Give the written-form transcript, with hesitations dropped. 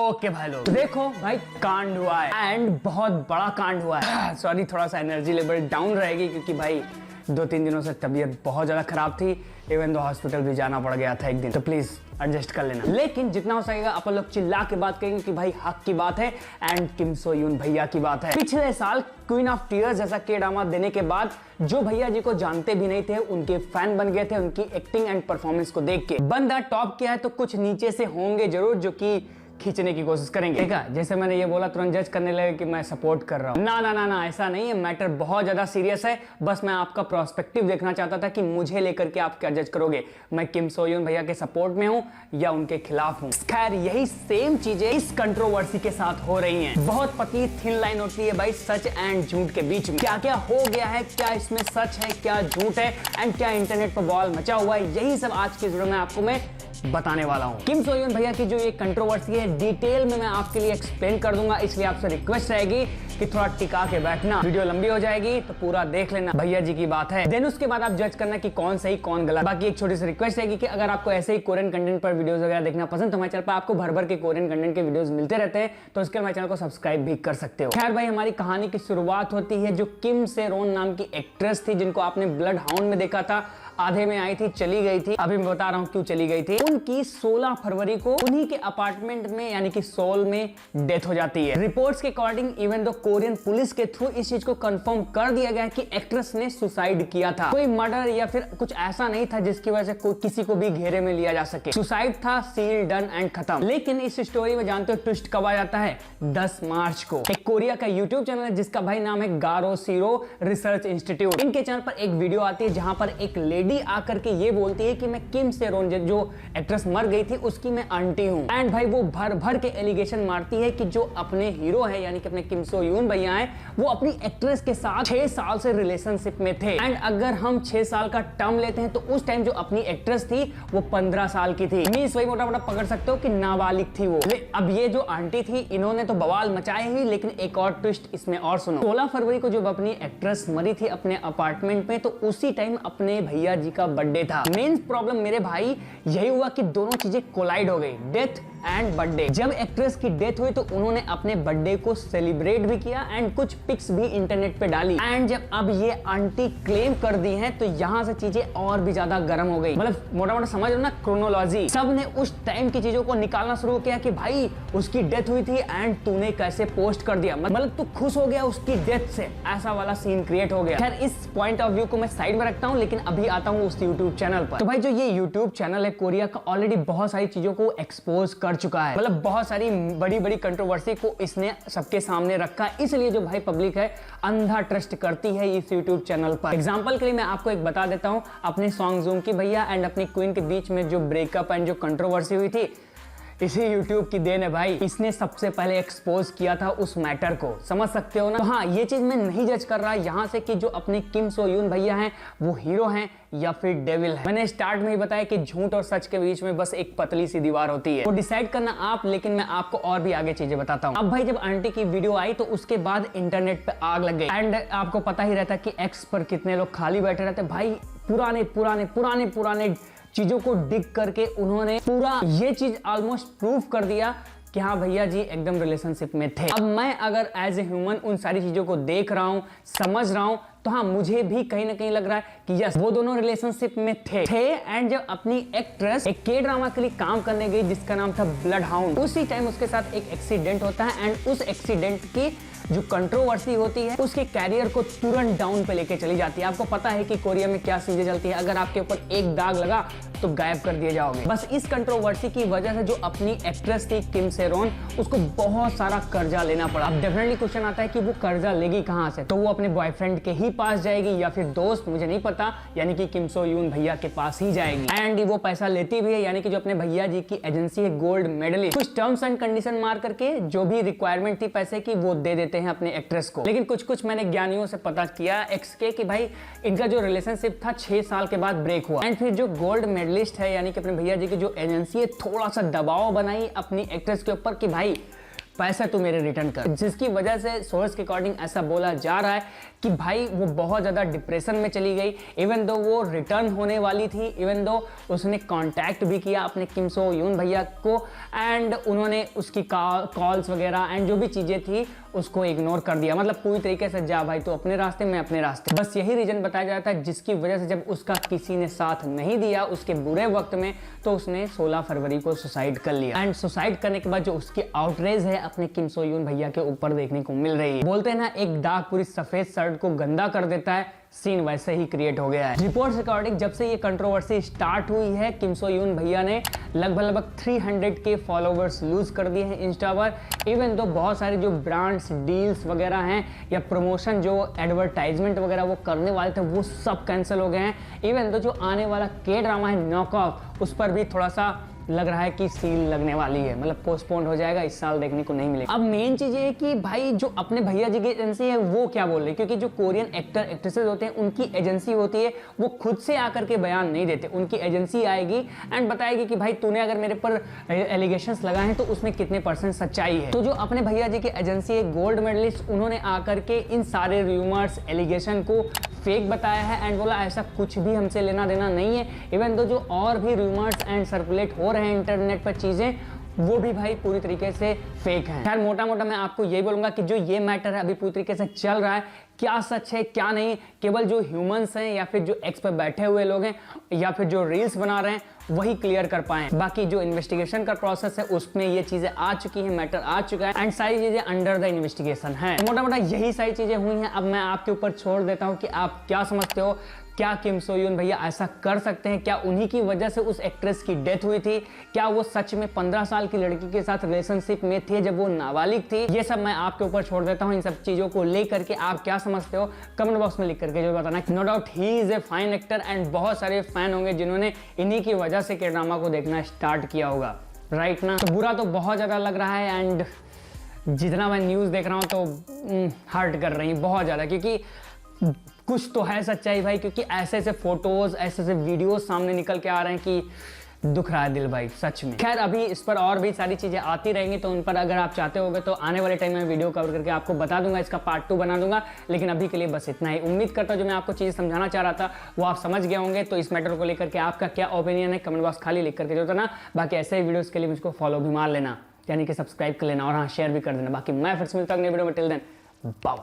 Okay भाई लोग, देखो भाई कांड हुआ है एंड बहुत बड़ा कांड हुआ है। सॉरी, थोड़ा सा एनर्जी लेवल डाउन रहेगी क्योंकि भाई 2-3 दिनों से तबीयत बहुत ज्यादा खराब थी। इवन तो हॉस्पिटल भी जाना पड़ गया था एक दिन, तो प्लीज एडजस्ट कर लेना। लेकिन जितना हो सकेगा अपन लोग चिल्ला के बात करेंगे कि भाई हक की बात है एंड किम सो यून भैया की बात है। पिछले साल क्वीन ऑफ टीयर्स जैसा के ड्रामा देने के बाद जो भैया जी को जानते भी नहीं थे उनके फैन बन गए थे उनकी एक्टिंग एंड परफॉर्मेंस को देख के। बंदा टॉप किया है तो कुछ नीचे से होंगे जरूर जो कि खींचने की कोशिश करेंगे। ठीक है, जैसे मैंने ये बोला तुरंत जज करने लगे कि मैं सपोर्ट कर रहा हूँ। ना ना ना ना, ऐसा नहीं है। मैटर बहुत ज्यादा सीरियस है। बस मैं आपका प्रोस्पेक्टिव देखना चाहता था कि मुझे लेकर के आप क्या जज करोगे, मैं किम सो यून भैया के सपोर्ट में हूँ या उनके खिलाफ हूँ। खैर, यही सेम चीजें इस कंट्रोवर्सी के साथ हो रही है। बहुत पतली थिन लाइन होती है भाई सच एंड झूठ के बीच में। क्या क्या हो गया है, क्या इसमें सच है, क्या झूठ है एंड क्या इंटरनेट पर बवाल मचा हुआ है, यही सब आज की वीडियो में आपको मैं बताने वाला हूं। किम सो यून भैया की जो ये कंट्रोवर्सी है डिटेल में मैं आपके लिए एक्सप्लेन कर दूंगा, इसलिए आपसे रिक्वेस्ट रहेगी कि थोड़ा टिका के बैठना। वीडियो लंबी हो जाएगी तो पूरा देख लेना, भैया जी की बात है। देन उसके बाद आप जज करना कि कौन सही कौन गलत। बाकी एक छोटी सी रिक्वेस्ट रहेगी कि अगर आपको ऐसे ही कोरियन कंटेंट पर वीडियोस वगैरह देखना पसंद, तो हमारे चैनल पर आपको भर भर के कोरियन कंटेंट के वीडियोस मिलते रहते हैं, तो उसके लिए हमारे चैनल को सब्सक्राइब भी कर सकते हो। खैर भाई, हमारी कहानी की शुरुआत होती है जो किम से रोन नाम की एक्ट्रेस थी जिनको आपने ब्लड हाउंड में देखा था। आधे में आई थी, चली गई थी। अभी मैं बता रहा हूं क्यों चली गई थी। उनकी 16 फरवरी को उन्हीं के अपार्टमेंट में यानी कि सोल में डेथ हो जाती है। रिपोर्ट्स के according even though Korean police के थ्रू इस चीज को कंफर्म कर दिया गया कि एक्ट्रेस ने सुसाइड किया था। कोई मर्डर या फिर कुछ ऐसा नहीं था जिसकी वजह से कोई किसी को भी घेरे में लिया जा सके। सुसाइड था, सील डन एंड खत्म। लेकिन इस स्टोरी में जानते हो ट्विस्ट कब आ जाता है? 10 मार्च को एक कोरिया का यूट्यूब चैनल है जिसका भाई नाम है गारो सीरो रिसर्च इंस्टीट्यूट। इनके चैनल पर एक वीडियो आती है जहां पर एक लेडी आकर के ये बोलती है कि मैं किम से रोन जो एक्ट्रेस मर गई थी उसकी मैं आंटी हूं। एंड भाई वो भर भर के एलिगेशन मारती है कि जो अपने हीरो है यानी कि अपने किम सो यून भैया हैं वो अपनी एक्ट्रेस के साथ 6 साल से रिलेशनशिप में थे। एंड अगर हम 6 साल का टर्म लेते हैं तो उस टाइम जो अपनी एक्ट्रेस थी वो 15 साल की थी। मींस वही मोटा मोटा पकड़ सकते हो कि नाबालिग थी वो। अब ये जो आंटी थी इन्होंने तो बवाल मचाए ही, लेकिन एक और ट्विस्ट इसमें और सुनो। 16 फरवरी को जब अपनी एक्ट्रेस मरी थी अपने अपार्टमेंट में, तो उसी टाइम अपने भैया जी का बर्थडे था। मेन प्रॉब्लम मेरे भाई यही हुआ कि दोनों चीजें कोलाइड हो गई, डेथ एंड बर्थडे। जब एक्ट्रेस की डेथ हुई तो उन्होंने अपने बर्थडे को सेलिब्रेट भी किया एंड कुछ पिक्स भी इंटरनेट पे डाली। एंड जब अब ये आंटी क्लेम कर दी हैं तो यहां से चीजें और भी ज्यादा गर्म हो गई। मतलब मोटा मोटा समझ लो ना, क्रोनोलॉजी। सब ने उस टाइम की चीजों को निकालना शुरू किया कि भाई उसकी डेथ हुई थी एंड तूने कैसे पोस्ट कर दिया, मतलब तू खुश हो गया उसकी डेथ से, ऐसा वाला सीन क्रिएट हो गया। खैर, इस पॉइंट ऑफ व्यू को मैं साइड में रखता हूं, लेकिन अभी आता हूं उस यूट्यूब चैनल पर। तो भाई जो ये यूट्यूब चैनल है कोरिया का ऑलरेडी बहुत सारी चीजों को एक्सपोज कर चुका है। मतलब बहुत सारी बड़ी बड़ी कंट्रोवर्सी को इसने सबके सामने रखा, इसलिए जो भाई पब्लिक है अंधा ट्रस्ट करती है इस यूट्यूब चैनल पर। एग्जांपल के लिए मैं आपको एक बता देता हूं, अपने सॉन्ग जूम की भैया एंड अपनी क्वीन के बीच में जो ब्रेकअप एंड जो कंट्रोवर्सी हुई थी, इसी YouTube की देन है भाई। इसने सबसे पहले एक्सपोज किया था उस मैटर को, समझ सकते हो ना। तो हाँ, ये चीज मैं नहीं जज कर रहा यहाँ से कि जो अपने किम सो यून भैया हैं वो हीरो हैं या फिर डेविल है। मैंने स्टार्ट में ही बताया कि झूठ और सच के बीच में बस एक पतली सी दीवार होती है, वो डिसाइड करना आप। लेकिन मैं आपको और भी आगे चीजें बताता हूँ। अब भाई जब आंटी की वीडियो आई तो उसके बाद इंटरनेट पे आग लग गई। एंड आपको पता ही रहता कि एक्स पर कितने लोग खाली बैठे रहते भाई। पुराने पुराने पुराने पुराने चीजों को डिग करके उन्होंने पूरा ये चीज ऑलमोस्ट प्रूव कर दिया कि हाँ भैया जी एकदम रिलेशनशिप में थे। अब मैं अगर एज ए ह्यूमन उन सारी चीजों को देख रहा हूँ, समझ रहा हूँ, तो हाँ मुझे भी कहीं ना कहीं लग रहा है कि यस वो दोनों रिलेशनशिप में थे। एंड जब अपनी एक्ट्रेस एक के ड्रामा के लिए काम करने गई जिसका नाम था ब्लड हाउंड, उसी टाइम उसके साथ एक एक्सीडेंट होता है एंड उस एक्सीडेंट की जो कंट्रोवर्सी होती है उसके कैरियर को तुरंत डाउन पे लेके चली जाती है। आपको पता है कि कोरिया में क्या चीजें चलती है, अगर आपके ऊपर एक दाग लगा तो गायब कर दिए जाओगे। बस इस कंट्रोवर्सी की वजह से जो अपनी एक्ट्रेस थी किम से रोन, उसको बहुत सारा कर्जा लेना पड़ा। अब डेफिनेटली क्वेश्चन आता है कि वो कर्जा लेगी कहां से? तो वो अपने बॉयफ्रेंड के ही पास जाएगी या फिर दोस्त, मुझे नहीं पता, यानी कि किम सो यून भैया के पास ही जाएगी। एंड वो पैसा लेती भी है, यानी कि जो अपने भैया जी की एजेंसी है गोल्ड मेडलिस्ट, कुछ टर्म्स एंड कंडीशन मार करके जो भी रिक्वायरमेंट थी पैसे की वो दे देते हैं अपने एक्ट्रेस को। लेकिन कुछ कुछ मैंने ज्ञानियों से पता किया एक्स के कि भाई इनका जो रिलेशनशिप था 6 साल के बाद ब्रेक हुआ। एंड फिर जो गोल्ड मेडलिस्ट है यानी कि अपने भैया जी की जो एजेंसी है, थोड़ा सा दबाव बनाई अपनी एक्ट्रेस के ऊपर कि भाई पैसे तू मेरे रिटर्न कर, जिसकी वजह से सोर्स के अकॉर्डिंग ऐसा बोला जा रहा है कि भाई वो बहुत ज़्यादा डिप्रेशन में चली गई। इवन दो वो रिटर्न होने वाली थी, इवन दो उसने कांटेक्ट भी किया अपने किम सो यून भैया को, एंड उन्होंने उसकी कॉल्स वगैरह एंड जो भी चीज़ें थी उसको इग्नोर कर दिया। मतलब पूरी तरीके से जा भाई, तो अपने रास्ते मैं अपने रास्ते। बस यही रीजन बताया जाता है जिसकी वजह से जब उसका किसी ने साथ नहीं दिया उसके बुरे वक्त में, तो उसने 16 फरवरी को सुसाइड कर लिया। एंड सुसाइड करने के बाद जो उसकी आउटरेज है अपने किम सो यून भैया के ऊपर देखने को मिल रही है। बोलते हैं ना, एक दाग पूरी सफेद शर्ट को गंदा कर देता है, सीन वैसे ही क्रिएट हो गया है। रिपोर्ट्स अकॉर्डिंग जब से ये कंट्रोवर्सी स्टार्ट हुई है, किम सो यून भैया ने लगभग 300 के फॉलोवर्स लूज कर दिए हैं इंस्टा पर। इवन तो बहुत सारे जो ब्रांड्स डील्स वगैरह हैं या प्रमोशन जो एडवर्टाइजमेंट वगैरह वो करने वाले थे वो सब कैंसिल हो गए हैं। इवन तो जो आने वाला के ड्रामा है नॉक ऑफ, उस पर भी थोड़ा सा लग रहा है कि सील लगने वाली है, मतलब पोस्टपोन हो जाएगा, इस साल देखने को नहीं मिलेगा। अब मेन चीज ये है कि भाई जो अपने भैया जी की एजेंसी है वो क्या बोल रही है, क्योंकि जो कोरियन एक्टर एक्ट्रेसेस होते हैं उनकी एजेंसी होती है, वो खुद से आकर के बयान नहीं देते। उनकी एजेंसी आएगी एंड बताएगी कि भाई तूने अगर मेरे पर एलिगेशंस लगाए हैं तो उसमें कितने % सच्चाई है। तो जो अपने भैया जी की एजेंसी है गोल्ड मेडलिस्ट, उन्होंने आकर के इन सारे रूमर्स एलिगेशन को फेक बताया है एंड बोला ऐसा कुछ भी हमसे लेना देना नहीं है। इवन दो जो और भी रूमर्स एंड सर्कुलेट हो रहे हैं इंटरनेट पर चीजें, वो भी भाई पूरी तरीके से फेक है। खैर मोटा मोटा मैं आपको यही बोलूंगा कि जो ये मैटर है अभी पूरी तरीके से चल रहा है, क्या सच है क्या नहीं, केवल जो ह्यूमंस हैं या फिर जो एक्स पर बैठे हुए लोग हैं या फिर जो रील्स बना रहे हैं वही क्लियर कर पाए। बाकी जो इन्वेस्टिगेशन का प्रोसेस है उसमें ये चीजें आ चुकी हैं, मैटर आ चुका है एंड सारी चीजें अंडर द इन्वेस्टिगेशन है। मोटा मोटा यही सारी चीजें हुई हैं। अब मैं आपके ऊपर छोड़ देता हूं कि आप क्या समझते हो, क्या किम सो यून भैया ऐसा कर सकते हैं? क्या उन्हीं की वजह से उस एक्ट्रेस की डेथ हुई थी? क्या वो सच में 15 साल की लड़की के साथ रिलेशनशिप में थे जब वो नाबालिग थी? ये सब मैं आपके ऊपर छोड़ देता हूं। इन सब चीजों को लेकर के आप क्या समझते हो कमेंट बॉक्स में लिख करके जो बताना। No doubt he is a fine actor and बहुत सारे फैन होंगे जिन्होंने इन्हीं की वजह से के ड्रामा को देखना स्टार्ट किया होगा, राइट ना? तो बुरा तो बहुत ज्यादा लग रहा है एंड जितना मैं न्यूज देख रहा हूं तो हर्ट कर रही बहुत ज्यादा, क्योंकि कुछ तो है सच्चाई भाई, क्योंकि ऐसे ऐसे फोटोज ऐसे ऐसे वीडियोज सामने निकल के आ रहे हैं कि दुख रहा है दिल भाई सच में। खैर अभी इस पर और भी सारी चीजें आती रहेंगी, तो उन पर अगर आप चाहते होगे तो आने वाले टाइम में वीडियो कवर करके आपको बता दूंगा, इसका पार्ट 2 बना दूंगा। लेकिन अभी के लिए बस इतना ही। उम्मीद करता हूं जो मैं आपको चीज समझाना चाह रहा था वो आप समझ गए होंगे। तो इस मैटर को लेकर के आपका क्या ओपिनियन है कमेंट बॉक्स खाली लिख करके जो था ना। बाकी ऐसे ही वीडियोस के लिए मुझको फॉलो भी मार लेना, यानी कि सब्सक्राइब कर लेना और हाँ शेयर भी कर देना। बाकी मैं फिर से मिलता हूं अगले वीडियो में, टिल देन बाय।